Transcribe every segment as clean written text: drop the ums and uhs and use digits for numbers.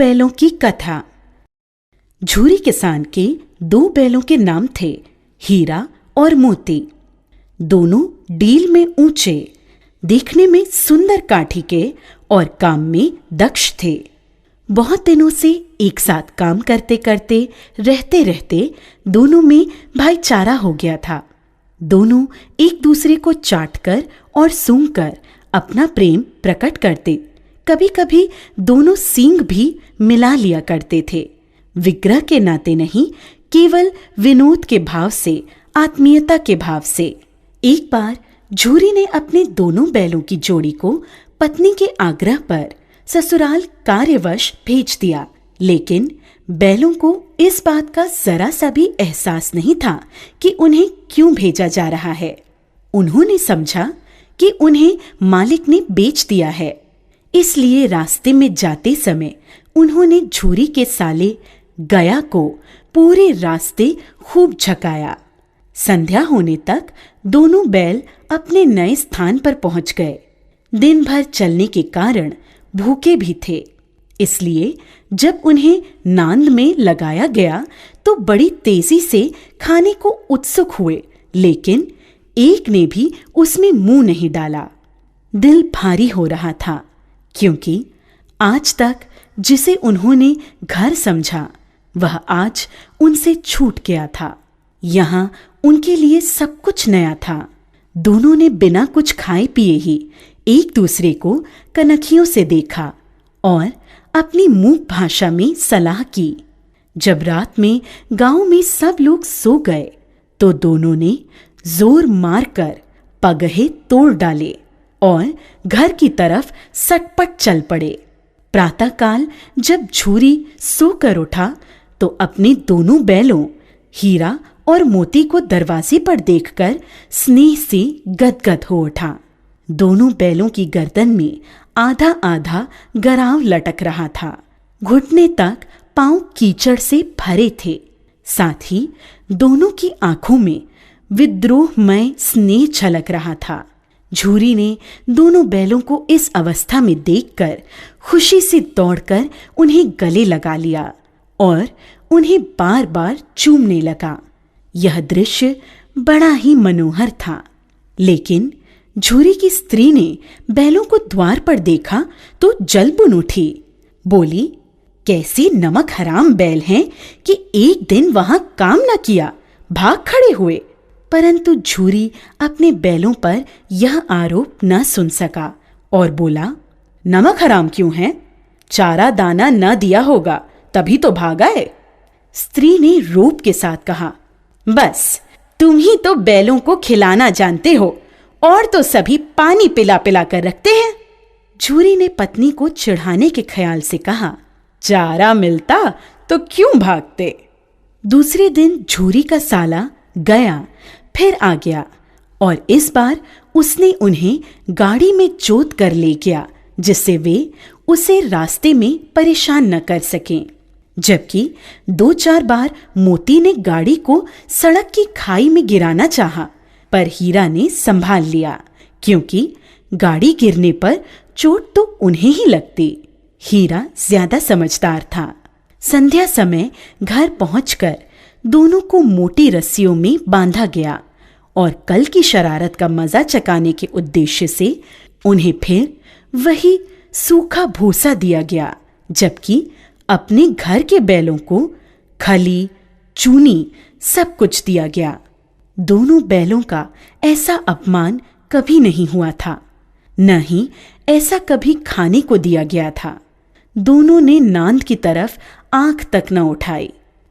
बैलों की कथा। झूरी किसान के 2 बैलों के नाम थे, हीरा और मोती। दोनों डील में ऊंचे, देखने में सुंदर काठी के और काम में दक्ष थे। बहुत दिनों से एक साथ काम करते करते रहते रहते दोनों में भाईचारा हो गया था। दोनों एक दूसरे को चाटकर और सूंघकर अपना प्रेम प्रकट करते। कभी कभी दोनों सींग भी मिला लिया करते थे, विग्रह के नाते नहीं, केवल विनोद के भाव से, आत्मीयता के भाव से। एक बार झूरी ने अपने दोनों बैलों की जोड़ी को पत्नी के आग्रह पर ससुराल कार्यवश भेज दिया, लेकिन बैलों को इस बात का जरा सा भी एहसास नहीं था कि उन्हें क्यों भेजा जा रहा है। उन्होंने समझा कि उन्हें मालिक ने बेच दिया है, इसलिए रास्ते में जाते समय उन्होंने झूरी के साले गया को पूरे रास्ते खूब झकाया। संध्या होने तक दोनों बैल अपने नए स्थान पर पहुंच गए। दिन भर चलने के कारण भूखे भी थे, इसलिए जब उन्हें नांद में लगाया गया तो बड़ी तेजी से खाने को उत्सुक हुए, लेकिन एक ने भी उसमें मुंह नहीं डाला। दिल भारी हो रहा था, क्योंकि आज तक जिसे उन्होंने घर समझा वह आज उनसे छूट गया था। यहाँ उनके लिए सब कुछ नया था। दोनों ने बिना कुछ खाए पिए ही एक दूसरे को कनखियों से देखा और अपनी मूक भाषा में सलाह की। जब रात में गांव में सब लोग सो गए तो दोनों ने जोर मारकर पगहे तोड़ डाले और घर की तरफ सटपट चल पड़े। प्रातःकाल जब झूरी सोकर उठा तो अपने दोनों बैलों हीरा और मोती को दरवाजे पर देखकर स्नेह से गदगद हो उठा। दोनों बैलों की गर्दन में आधा आधा गराव लटक रहा था। घुटने तक पांव कीचड़ से भरे थे। साथ ही दोनों की आंखों में विद्रोहमय स्नेह झलक रहा था। झूरी ने दोनों बैलों को इस अवस्था में देखकर खुशी से दौड़कर उन्हें गले लगा लिया और उन्हें बार बार चूमने लगा। यह दृश्य बड़ा ही मनोहर था, लेकिन झूरी की स्त्री ने बैलों को द्वार पर देखा तो जल बुन उठी। बोली, कैसे नमक हराम बैल हैं कि एक दिन वहां काम न किया, भाग खड़े हुए। परंतु झूरी अपने बैलों पर यह आरोप न सुन सका और बोला, नमक हराम क्यों है? चारा दाना न दिया होगा, तभी तो भाग आए। स्त्री ने रोब के साथ कहा, बस तुम ही तो बैलों को खिलाना जानते हो, और तो सभी पानी पिला पिला कर रखते हैं। झूरी ने पत्नी को चिढ़ाने के ख्याल से कहा, चारा मिलता तो क्यों भागते। दूसरे दिन झूरी का साला गया फिर आ गया और इस बार उसने उन्हें गाड़ी में जोत कर ले गया, जिससे वे उसे रास्ते में परेशान न कर सकें। जबकि 2-4 बार मोती ने गाड़ी को सड़क की खाई में गिराना चाहा, पर हीरा ने संभाल लिया, क्योंकि गाड़ी गिरने पर चोट तो उन्हें ही लगती। हीरा ज्यादा समझदार था। संध्या समय घर पहुंचकर दोनों को मोटी रस्सियों में बांधा गया और कल की शरारत का मजा चकाने के उद्देश्य से उन्हें फिर वही सूखा भूसा दिया गया, जबकि अपने घर के बैलों को खली, चूनी सब कुछ दिया गया। दोनों बैलों का ऐसा अपमान कभी नहीं हुआ था, न ही ऐसा कभी खाने को दिया गया था। दोनों ने नांद की तरफ आंख तक न उठाई।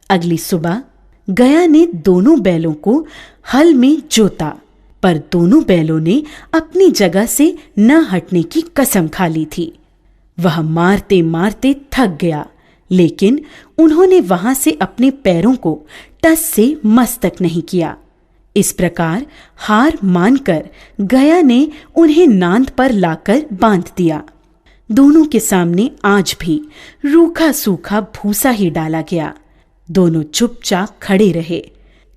अगली सुबह गया ने दोनों बैलों को हल में जोता, पर दोनों बैलों ने अपनी जगह से न हटने की कसम खा ली थी। वह मारते मारते थक गया, लेकिन उन्होंने वहां से अपने पैरों को टस से मस तक नहीं किया। इस प्रकार हार मानकर गया ने उन्हें नांद पर लाकर बांध दिया। दोनों के सामने आज भी रूखा सूखा भूसा ही डाला गया। दोनों चुपचाप खड़े रहे।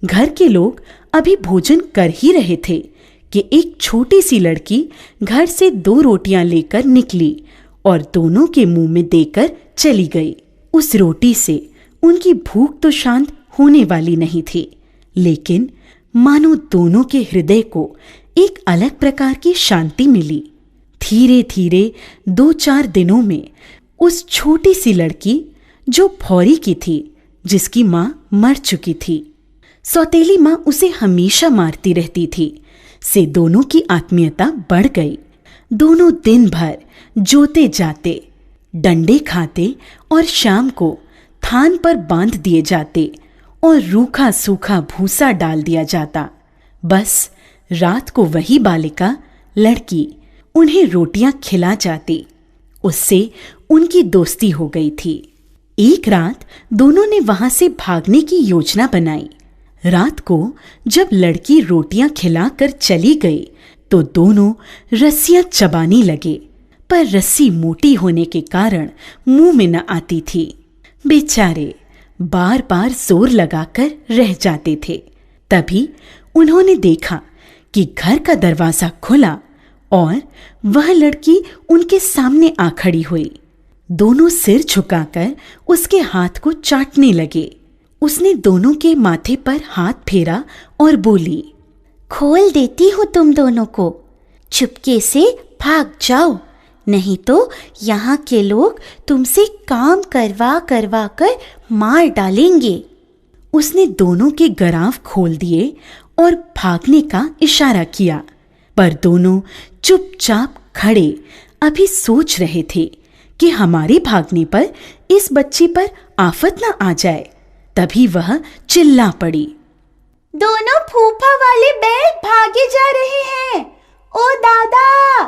घर के लोग अभी भोजन कर ही रहे थे कि एक छोटी सी लड़की घर से 2 रोटियां लेकर निकली और दोनों के मुंह में देकर चली गई। उस रोटी से उनकी भूख तो शांत होने वाली नहीं थी, लेकिन मानो दोनों के हृदय को एक अलग प्रकार की शांति मिली। धीरे धीरे 2-4 दिनों में उस छोटी सी लड़की जो भौरी की थी, जिसकी माँ मर चुकी थी, सौतेली माँ उसे हमेशा मारती रहती थी, से दोनों की आत्मीयता बढ़ गई। दोनों दिन भर जोते जाते, डंडे खाते और शाम को थान पर बांध दिए जाते और रूखा सूखा भूसा डाल दिया जाता। बस रात को वही बालिका लड़की उन्हें रोटियां खिला जाती। उससे उनकी दोस्ती हो गई थी। एक रात दोनों ने वहां से भागने की योजना बनाई। रात को जब लड़की रोटियां खिलाकर चली गई तो दोनों रस्सियां चबाने लगे, पर रस्सी मोटी होने के कारण मुंह में न आती थी। बेचारे बार बार जोर लगाकर रह जाते थे। तभी उन्होंने देखा कि घर का दरवाजा खुला और वह लड़की उनके सामने आ खड़ी हुई। दोनों सिर झुकाकर उसके हाथ को चाटने लगे। उसने दोनों के माथे पर हाथ फेरा और बोली, खोल देती हूँ तुम दोनों को, चुपके से भाग जाओ, नहीं तो यहाँ के लोग तुमसे काम करवा करवा कर मार डालेंगे। उसने दोनों के गराव खोल दिए और भागने का इशारा किया, पर दोनों चुपचाप खड़े अभी सोच रहे थे कि हमारे भागने पर इस बच्ची पर आफत न आ जाए। तभी वह चिल्ला पड़ी, दोनों फूफा वाले बैल भागे जा रहे हैं। ओ दादा,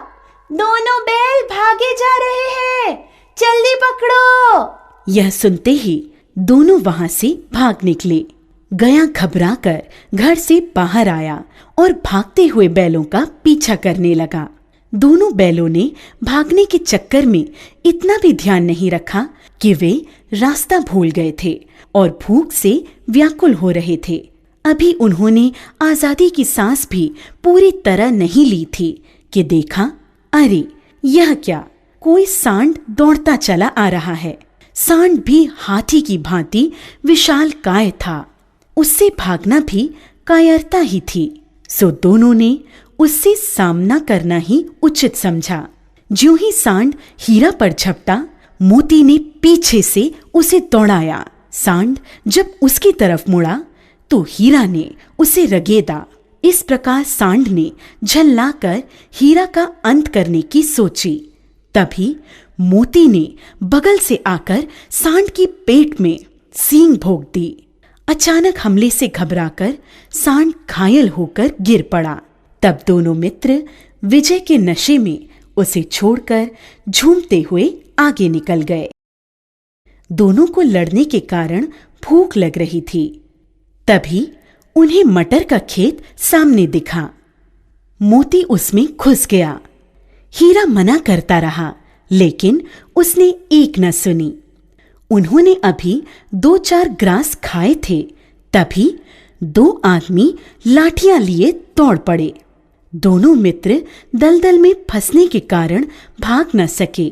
दोनों बैल भागे जा रहे हैं, जल्दी पकड़ो। यह सुनते ही दोनों वहां से भाग निकले। गया घबराकर घर से बाहर आया और भागते हुए बैलों का पीछा करने लगा। दोनों बैलों ने भागने के चक्कर में इतना भी ध्यान नहीं रखा कि वे रास्ता भूल गए थे और भूख से व्याकुल हो रहे थे। अभी उन्होंने आजादी की सांस भी पूरी तरह नहीं ली थी कि देखा, अरे यह क्या, कोई सांड दौड़ता चला आ रहा है। सांड भी हाथी की भांति विशाल काय था। उससे भागना भी कायरता ही थी। सो दोनों ने उससे सामना करना ही उचित समझा। ज्यों ही सांड हीरा पर झपटा, मोती ने पीछे से उसे दौड़ाया। सांड जब उसकी तरफ मुड़ा तो हीरा ने उसे रगेदा। इस प्रकार सांड ने झल्लाकर हीरा का अंत करने की सोची। तभी मोती ने बगल से आकर सांड की पेट में सींग भोंक दी। अचानक हमले से घबराकर सांड घायल होकर गिर पड़ा। तब दोनों मित्र विजय के नशे में उसे छोड़कर झूमते हुए आगे निकल गए। दोनों को लड़ने के कारण भूख लग रही थी। तभी उन्हें मटर का खेत सामने दिखा। मोती उसमें घुस गया। हीरा मना करता रहा, लेकिन उसने एक न सुनी। उन्होंने अभी 2-4 ग्रास खाए थे। तभी 2 आदमी लाठियां लिए दौड़ पड़े। दोनों मित्र दलदल में फंसने के कारण भाग न सके।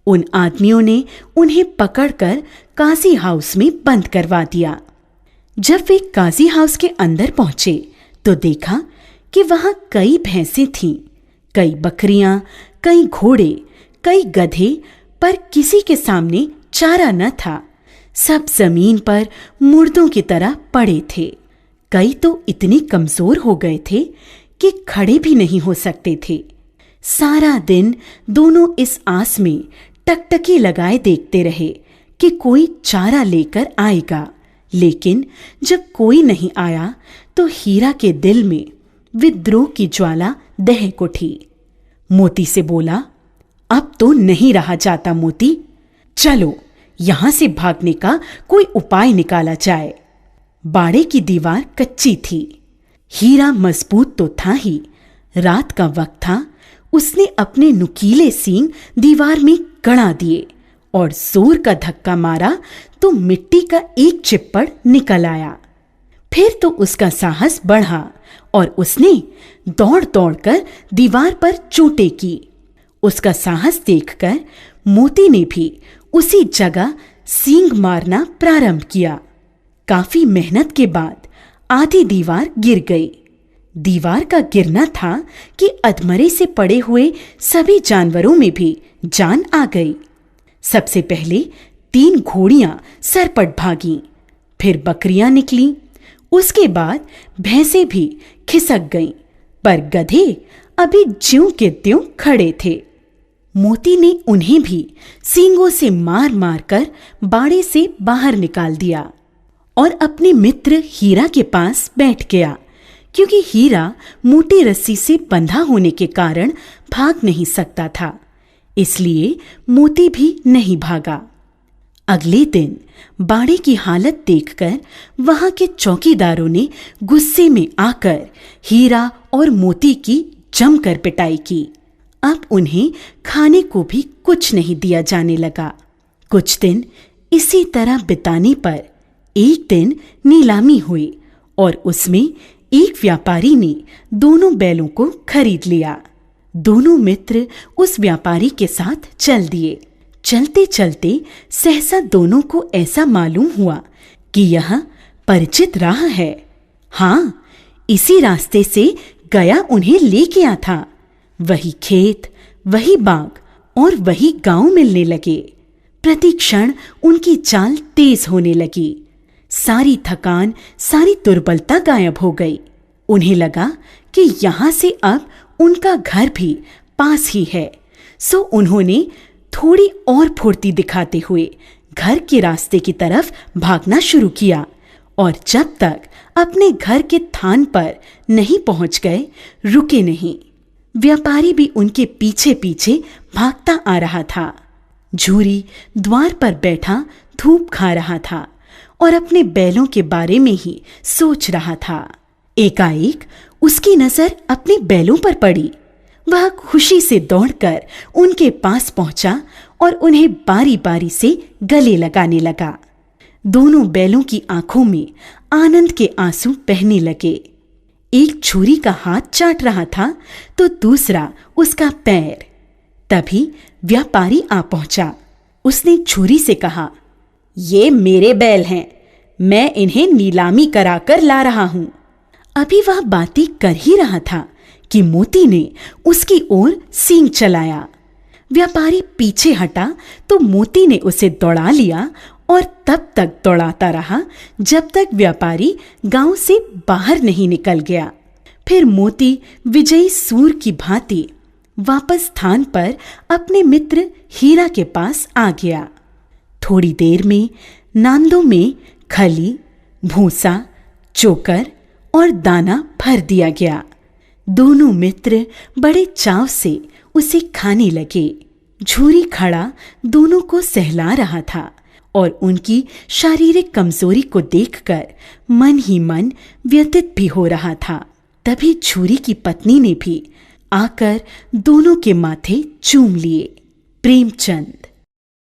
उन आदमियों ने उन्हें पकड़कर काजी हाउस में बंद करवा दिया। जब वे काजी हाउस के अंदर पहुंचे तो देखा कि वहां कई भैंसें थीं, कई बकरियां, कई घोड़े, कई गधे, पर किसी के सामने चारा न था। सब जमीन पर मुर्दों की तरह पड़े थे। कई तो इतने कमजोर हो गए थे कि खड़े भी नहीं हो सकते थे। सारा दिन दोनों इस आस में टकटकी लगाए देखते रहे कि कोई चारा लेकर आएगा, लेकिन जब कोई नहीं आया तो हीरा के दिल में विद्रोह की ज्वाला दहक उठी। मोती से बोला, अब तो नहीं रहा जाता मोती, चलो यहां से भागने का कोई उपाय निकाला जाए। बाड़े की दीवार कच्ची थी। हीरा मजबूत तो था ही, रात का वक्त था। उसने अपने नुकीले सींग दीवार में गड़ा दिए और जोर का धक्का मारा तो मिट्टी का एक चिप्पड़ निकल आया। फिर तो उसका साहस बढ़ा और उसने दौड़ दौड़कर दीवार पर चोटें की। उसका साहस देखकर मोती ने भी उसी जगह सींग मारना प्रारंभ किया। काफी मेहनत के बाद आधी दीवार गिर गई। दीवार का गिरना था कि अधमरे से पड़े हुए सभी जानवरों में भी जान आ गई। सबसे पहले 3 घोड़ियां सरपट भागीं, फिर बकरियां निकलीं, उसके बाद भैंसें भी खिसक गईं, पर गधे अभी ज्यों के त्यों खड़े थे। मोती ने उन्हें भी सींगों से मार मार कर बाड़े से बाहर निकाल दिया और अपने मित्र हीरा के पास बैठ गया, क्योंकि हीरा मोटी रस्सी से बंधा होने के कारण भाग नहीं सकता था, इसलिए मोती भी नहीं भागा। अगले दिन बाड़े की हालत देखकर वहां के चौकीदारों ने गुस्से में आकर हीरा और मोती की जमकर पिटाई की। अब उन्हें खाने को भी कुछ नहीं दिया जाने लगा। कुछ दिन इसी तरह बिताने पर एक दिन नीलामी हुई और उसमें एक व्यापारी ने दोनों बैलों को खरीद लिया। दोनों मित्र उस व्यापारी के साथ चल दिए। चलते चलते सहसा दोनों को ऐसा मालूम हुआ कि यह परिचित राह है। हाँ, इसी रास्ते से गया उन्हें ले गया था। वही खेत, वही बाग और वही गांव मिलने लगे। प्रति क्षण उनकी चाल तेज होने लगी। सारी थकान, सारी दुर्बलता गायब हो गई। उन्हें लगा कि यहां से अब उनका घर भी पास ही है, सो उन्होंने थोड़ी और फुर्ती दिखाते हुए घर के रास्ते की तरफ भागना शुरू किया और जब तक अपने घर के थान पर नहीं पहुंच गए, रुके नहीं। व्यापारी भी उनके पीछे पीछे भागता आ रहा था। झूरी द्वार पर बैठा धूप खा रहा था और अपने बैलों के बारे में ही सोच रहा था। एकाएक उसकी नजर अपने बैलों पर पड़ी। वह खुशी से दौड़कर उनके पास पहुंचा और उन्हें बारी बारी से गले लगाने लगा। दोनों बैलों की आंखों में आनंद के आंसू बहने लगे। एक छुरी का हाथ चाट रहा था तो दूसरा उसका पैर। तभी व्यापारी आ पहुंचा। उसने छुरी से कहा, ये मेरे बैल हैं, मैं इन्हें नीलामी कराकर ला रहा हूं। अभी वह बातें कर ही रहा था कि मोती ने उसकी ओर सींग चलाया। व्यापारी पीछे हटा तो मोती ने उसे दौड़ा लिया और तब तक दौड़ाता रहा जब तक व्यापारी गांव से बाहर नहीं निकल गया। फिर मोती विजयी सूर की भांति वापस स्थान पर अपने मित्र हीरा के पास आ गया। थोड़ी देर में नांदों में खली, भूसा, चोकर और दाना भर दिया गया। दोनों मित्र बड़े चाव से उसे खाने लगे। झूरी खड़ा दोनों को सहला रहा था और उनकी शारीरिक कमजोरी को देखकर मन ही मन व्यथित भी हो रहा था। तभी झूरी की पत्नी ने भी आकर दोनों के माथे चूम लिए। प्रेमचंद।